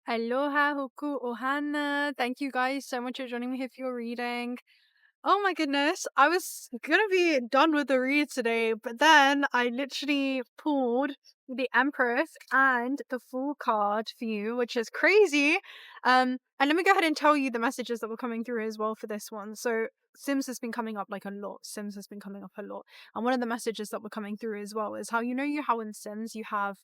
Aloha hoku ohana. Thank you guys so much for joining me here for your reading. Oh my goodness, I was gonna be done with the read today, but then I literally pulled the Empress and the Fool card for you, which is crazy. And let me go ahead and tell you the messages that were coming through as well for this one. So Sims has been coming up like a lot. Sims has been coming up a lot. And one of the messages that were coming through as well is how in Sims you have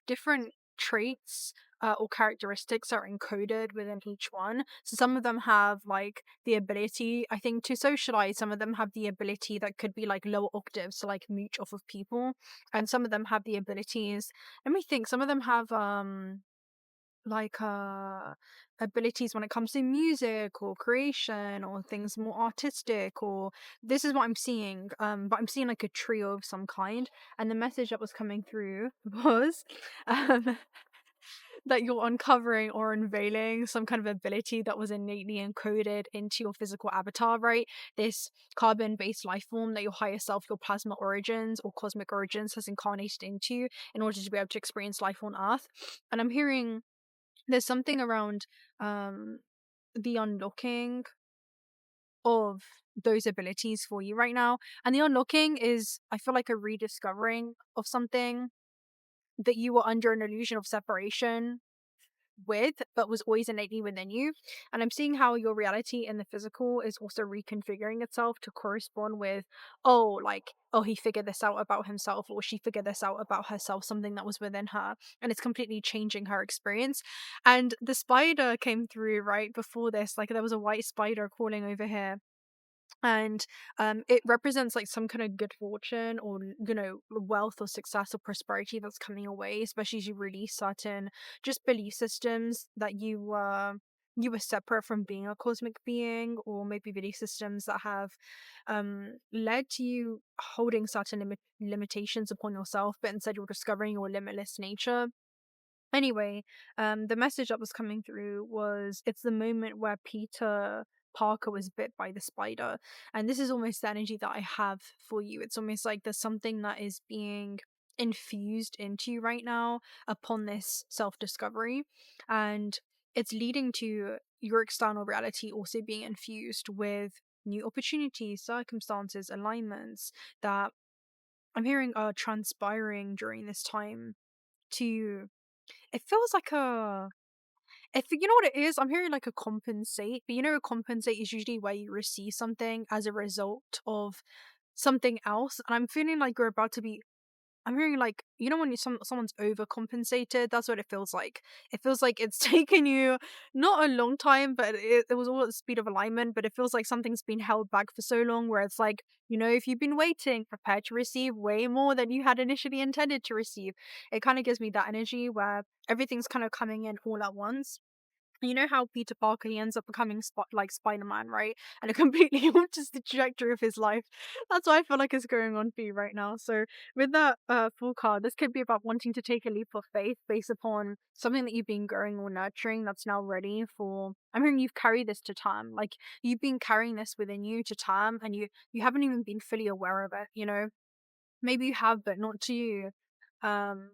different traits or characteristics are encoded within each one. So some of them have like the ability, I think, to socialize. Some of them have the ability that could be like lower octaves, so like mooch off of people. And some of them have the abilities. Let me think. Some of them have like abilities when it comes to music or creation or things more artistic, or this is what I'm seeing, but I'm seeing like a trio of some kind. And the message that was coming through was um that you're uncovering or unveiling some kind of ability that was innately encoded into your physical avatar, right? This carbon-based life form that your higher self, your plasma origins or cosmic origins has incarnated into in order to be able to experience life on Earth. And I'm hearing there's something around um the unlocking of those abilities for you right now. And the unlocking is, I feel like, a rediscovering of something that you were under an illusion of separation with, but was always innately within you. And I'm seeing how your reality in the physical is also reconfiguring itself to correspond with, oh, like, oh, he figured this out about himself, or she figured this out about herself, something that was within her. And it's completely changing her experience. And the spider came through right before this, like, there was a white spider crawling over here, and it represents like some kind of good fortune or wealth or success or prosperity that's coming your way, especially as you release certain just belief systems that you were separate from being a cosmic being, or maybe belief systems that have led to you holding certain limitations upon yourself, but instead you're discovering your limitless nature. Anyway, the message that was coming through was, it's the moment where Peter Parker was bit by the spider. And this is almost the energy that I have for you. It's almost like there's something that is being infused into you right now upon this self-discovery. And it's leading to your external reality also being infused with new opportunities, circumstances, alignments that I'm hearing are transpiring during this time to, it feels like a, if you know what it is, I'm hearing like a compensate, but a compensate is usually where you receive something as a result of something else. And I'm feeling like you're about to be, I'm hearing like, when someone's overcompensated, that's what it feels like. It feels like it's taken you not a long time, but it was all at the speed of alignment, but it feels like something's been held back for so long, where it's like, if you've been waiting, prepare to receive way more than you had initially intended to receive. It kind of gives me that energy where everything's kind of coming in all at once. You know how Peter Parker, he ends up becoming like Spider-Man, right? And it completely alters the trajectory of his life. That's what I feel like is going on for you right now. So with that full card, this could be about wanting to take a leap of faith based upon something that you've been growing or nurturing that's now ready for. I'm hearing you've carried this to term. Like, you've been carrying this within you to term, and you haven't even been fully aware of it. Maybe you have, but not to you. Um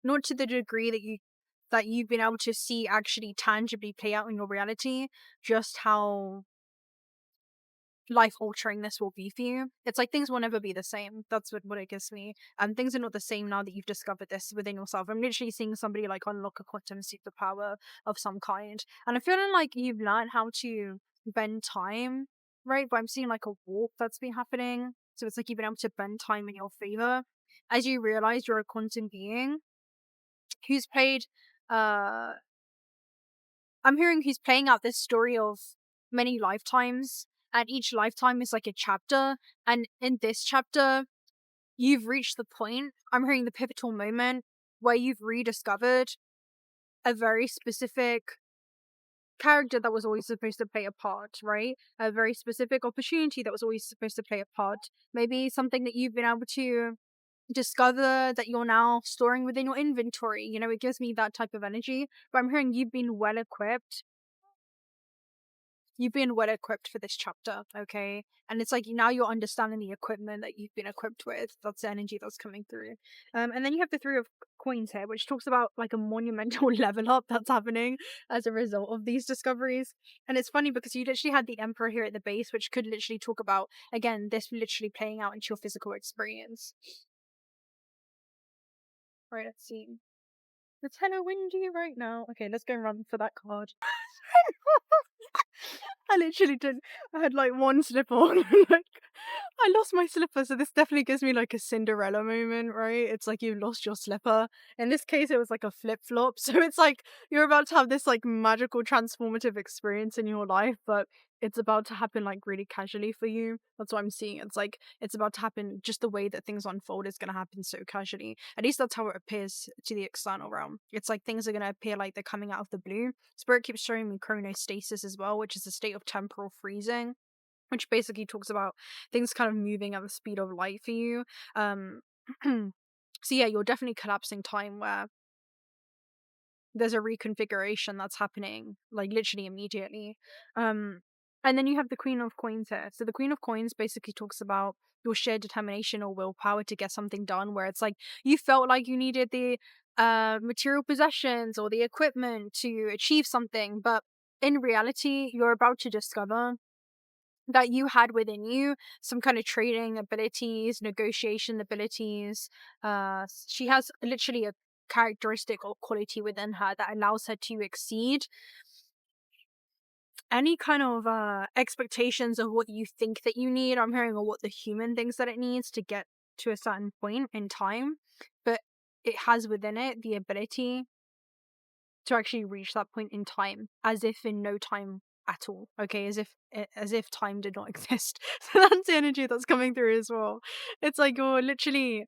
not to the degree that you've been able to see actually tangibly play out in your reality, just how life altering this will be for you. It's like things will never be the same. That's what it gives me. Things are not the same now that you've discovered this within yourself. I'm literally seeing somebody like unlock a quantum superpower of some kind. And I'm feeling like you've learned how to bend time, right? But I'm seeing like a warp that's been happening. So it's like you've been able to bend time in your favor as you realize you're a quantum being who's played uh I'm hearing he's playing out this story of many lifetimes, and each lifetime is like a chapter, and in this chapter you've reached the point, I'm hearing the pivotal moment, where you've rediscovered a very specific character that was always supposed to play a part, right? A very specific opportunity that was always supposed to play a part. Maybe something that you've been able to discover that you're now storing within your inventory. It gives me that type of energy. But I'm hearing you've been well equipped. you've been well equipped for this chapter, okay? And it's like now you're understanding the equipment that you've been equipped with. That's the energy that's coming through. And then you have the Three of Coins here, which talks about like a monumental level up that's happening as a result of these discoveries. And it's funny because you literally had the Emperor here at the base, which could literally talk about, again, this literally playing out into your physical experience. Right, let's see. It's hella windy right now. Okay, let's go and run for that card. I literally did. I had like one slip on. Like, I lost my slipper, so this definitely gives me like a Cinderella moment, right? It's like you lost your slipper. In this case, it was like a flip flop. So it's like you're about to have this like magical transformative experience in your life, but it's about to happen like really casually for you. That's what I'm seeing. It's like it's about to happen just the way that things unfold is going to happen so casually. At least that's how it appears to the external realm. It's like things are going to appear like they're coming out of the blue. Spirit keeps showing me chronostasis as well, which is a state of temporal freezing, which basically talks about things kind of moving at the speed of light for you. So yeah, you're definitely collapsing time where there's a reconfiguration that's happening like literally immediately. And then you have the Queen of Coins here. So the Queen of Coins basically talks about your sheer determination or willpower to get something done, where it's like you felt like you needed the material possessions or the equipment to achieve something, but in reality you're about to discover that you had within you some kind of trading abilities, negotiation abilities. She has literally a characteristic or quality within her that allows her to exceed any kind of expectations of what you think that you need. I'm hearing, or what the human thinks that it needs to get to a certain point in time, but it has within it the ability to actually reach that point in time as if in no time at all. Okay, as if time did not exist. So that's the energy that's coming through as well. It's like you're literally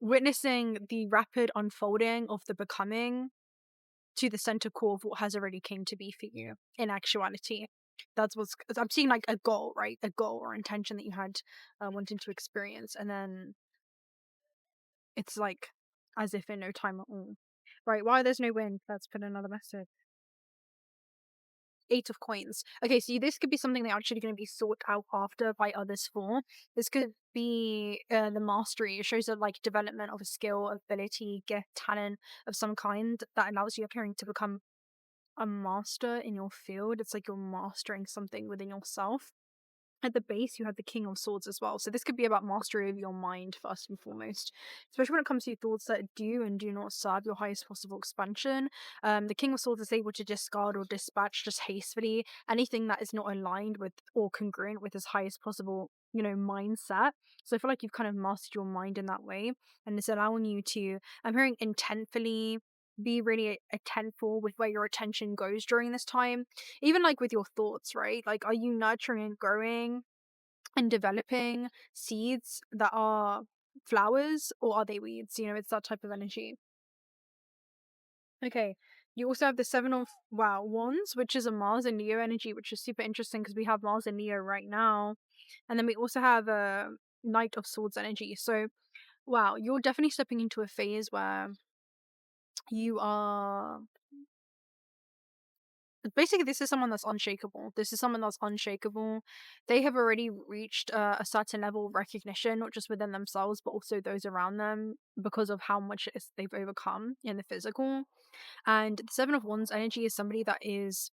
witnessing the rapid unfolding of the becoming to the center core of what has already came to be for you in actuality. That's what's I'm seeing, like a goal, right? A goal or intention that you had wanting to experience, and then it's like as if in no time at all. Right, why there's no wind? Let's put another message. Eight of Coins. Okay, so this could be something that's actually going to be sought out after by others for. This could be the mastery. It shows a like development of a skill, ability, gift, talent of some kind that allows you appearing to become a master in your field. It's like you're mastering something within yourself. At the base, you have the King of Swords as well. So this could be about mastery of your mind first and foremost, especially when it comes to thoughts that do and do not serve your highest possible expansion. The King of Swords is able to discard or dispatch just hastily anything that is not aligned with or congruent with his highest possible, mindset. So I feel like you've kind of mastered your mind in that way, and it's allowing you to, I'm hearing, intentfully be really attentful with where your attention goes during this time, even like with your thoughts, right? Like, are you nurturing and growing and developing seeds that are flowers, or are they weeds? It's that type of energy. Okay, you also have the Seven of Wands, which is a Mars and Leo energy, which is super interesting because we have Mars and Leo right now, and then we also have a Knight of Swords energy. So wow, you're definitely stepping into a phase where you are basically, this is someone that's unshakable. This is someone that's unshakable. They have already reached a certain level of recognition, not just within themselves, but also those around them, because of how much they've overcome in the physical. And the Seven of Wands energy is somebody that is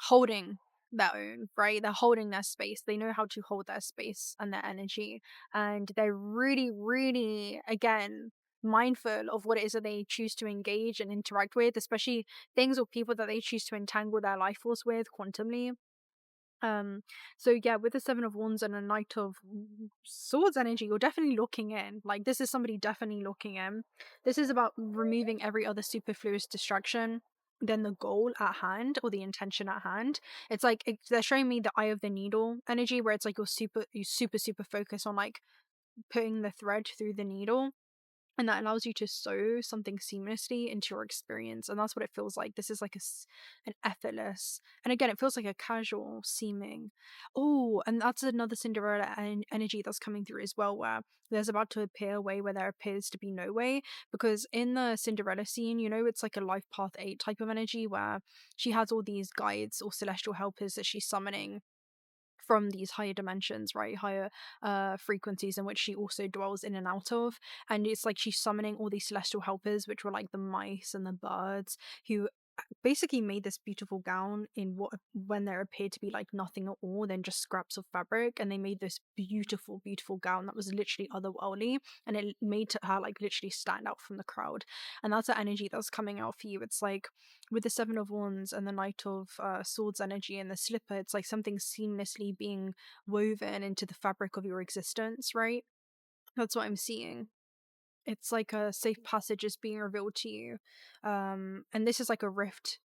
holding their own, right? They're holding their space. They know how to hold their space and their energy. And they're really, really, again, mindful of what it is that they choose to engage and interact with, especially things or people that they choose to entangle their life force with quantumly. So yeah, with the Seven of Wands and a Knight of Swords energy, you're definitely looking in. Like, this is somebody definitely looking in. This is about removing every other superfluous distraction than the goal at hand or the intention at hand. It's like they're showing me the eye of the needle energy, where it's like you're super focused on like putting the thread through the needle. and that allows you to sew something seamlessly into your experience, and that's what it feels like. This is like an effortless, and again, it feels like a casual seeming. Oh, and that's another Cinderella energy that's coming through as well, where there's about to appear a way where there appears to be no way, because in the Cinderella scene, it's like a life path 8 type of energy where she has all these guides or celestial helpers that she's summoning from these higher dimensions, right? Higher frequencies in which she also dwells in and out of. And it's like she's summoning all these celestial helpers, which were like the mice and the birds, who basically made this beautiful gown in what when there appeared to be like nothing at all than just scraps of fabric, and they made this beautiful gown that was literally otherworldly, and it made her like literally stand out from the crowd. And that's the energy that's coming out for you. It's like with the Seven of Wands and the Knight of Swords energy and the slipper, it's like something seamlessly being woven into the fabric of your existence, right? That's what I'm seeing. It's like a safe passage is being revealed to you. And this is like a rift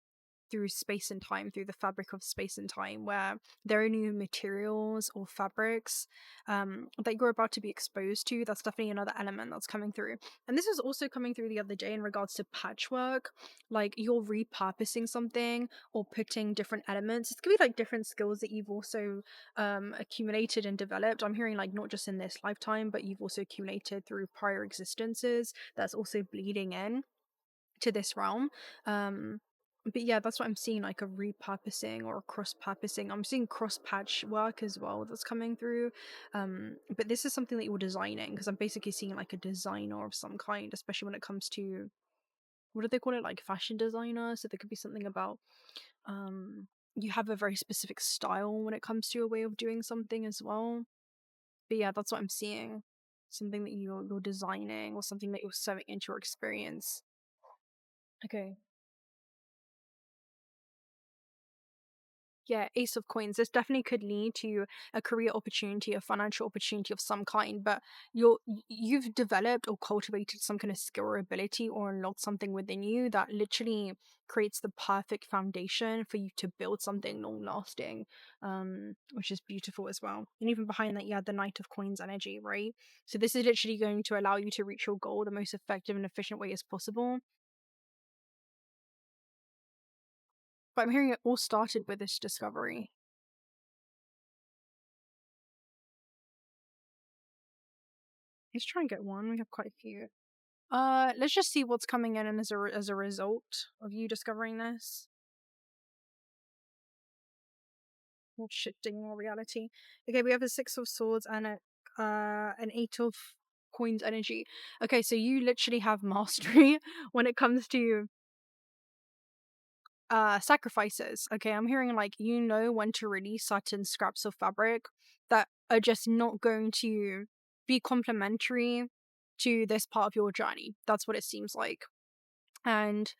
through space and time, through the fabric of space and time, where there are new materials or fabrics that you're about to be exposed to. That's definitely another element that's coming through. And this is also coming through the other day in regards to patchwork, like you're repurposing something or putting different elements. It could be like different skills that you've also accumulated and developed. I'm hearing like not just in this lifetime, but you've also accumulated through prior existences that's also bleeding in to this realm. But yeah, that's what I'm seeing, like a repurposing or a cross-purposing. I'm seeing cross-patch work as well that's coming through. But this is something that you're designing, because I'm basically seeing like a designer of some kind, especially when it comes to, what do they call it, like fashion designer. So there could be something about you have a very specific style when it comes to a way of doing something as well. But yeah, that's what I'm seeing. Something that you're designing, or something that you're sewing into your experience. Okay. Yeah, Ace of Coins. This definitely could lead to a career opportunity, a financial opportunity of some kind, but you've developed or cultivated some kind of skill or ability or unlocked something within you that literally creates the perfect foundation for you to build something long lasting, which is beautiful as well. And even behind that, you had the Knight of Coins energy, right? So this is literally going to allow you to reach your goal the most effective and efficient way as possible. But I'm hearing it all started with this discovery. Let's try and get one. We have quite a few. Let's just see what's coming in as a result of you discovering this. Or shifting more reality. Okay, we have a Six of Swords and an Eight of Coins energy. Okay, so you literally have mastery when it comes to sacrifices. Okay, I'm hearing like when to release certain scraps of fabric that are just not going to be complementary to this part of your journey. That's what it seems like. And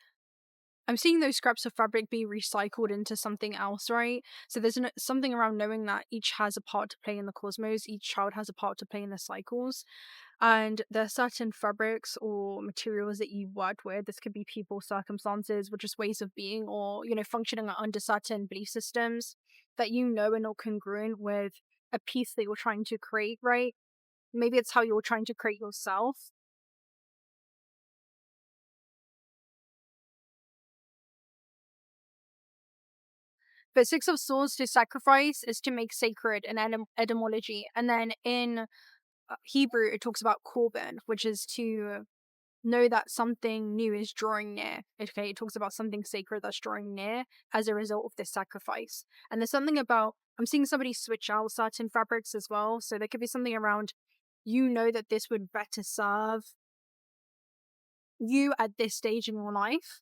I'm seeing those scraps of fabric be recycled into something else, right? So there's something around knowing that each has a part to play in the cosmos, each child has a part to play in the cycles. And there are certain fabrics or materials that you've worked with. This could be people, circumstances, or just ways of being, or, functioning under certain belief systems that are not congruent with a piece that you're trying to create, right? Maybe it's how you're trying to create yourself. But Six of Swords, to sacrifice is to make sacred in etymology. And then in Hebrew, it talks about korban, which is to know that something new is drawing near. Okay, it talks about something sacred that's drawing near as a result of this sacrifice. And there's something about, I'm seeing somebody switch out certain fabrics as well. So there could be something around, that this would better serve you at this stage in your life.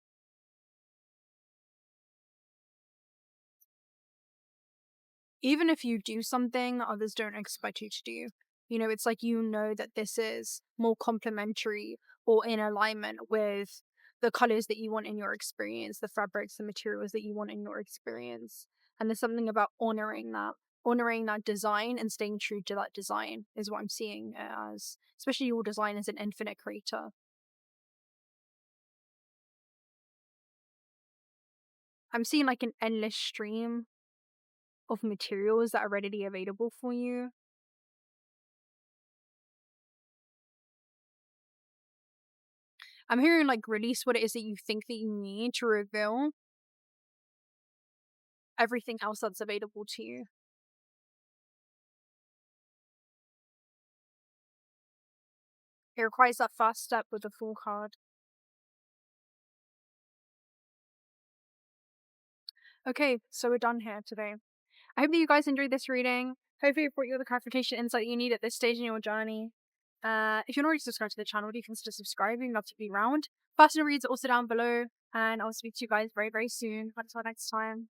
Even if you do something others don't expect you to do. It's like that this is more complementary or in alignment with the colors that you want in your experience, the fabrics, the materials that you want in your experience. And there's something about honoring that design and staying true to that design is what I'm seeing it as, especially your design as an infinite creator. I'm seeing like an endless stream of materials that are readily available for you. I'm hearing like release what it is that you think that you need to reveal everything else that's available to you. It requires that first step with the Fool card. Okay, so we're done here today. I hope that you guys enjoyed this reading. Hopefully it brought you all the clarification insight you need at this stage in your journey. If you're not already subscribed to the channel, do consider subscribing. Love to be around. Personal reads are also down below, and I'll speak to you guys very, very soon. Until next time.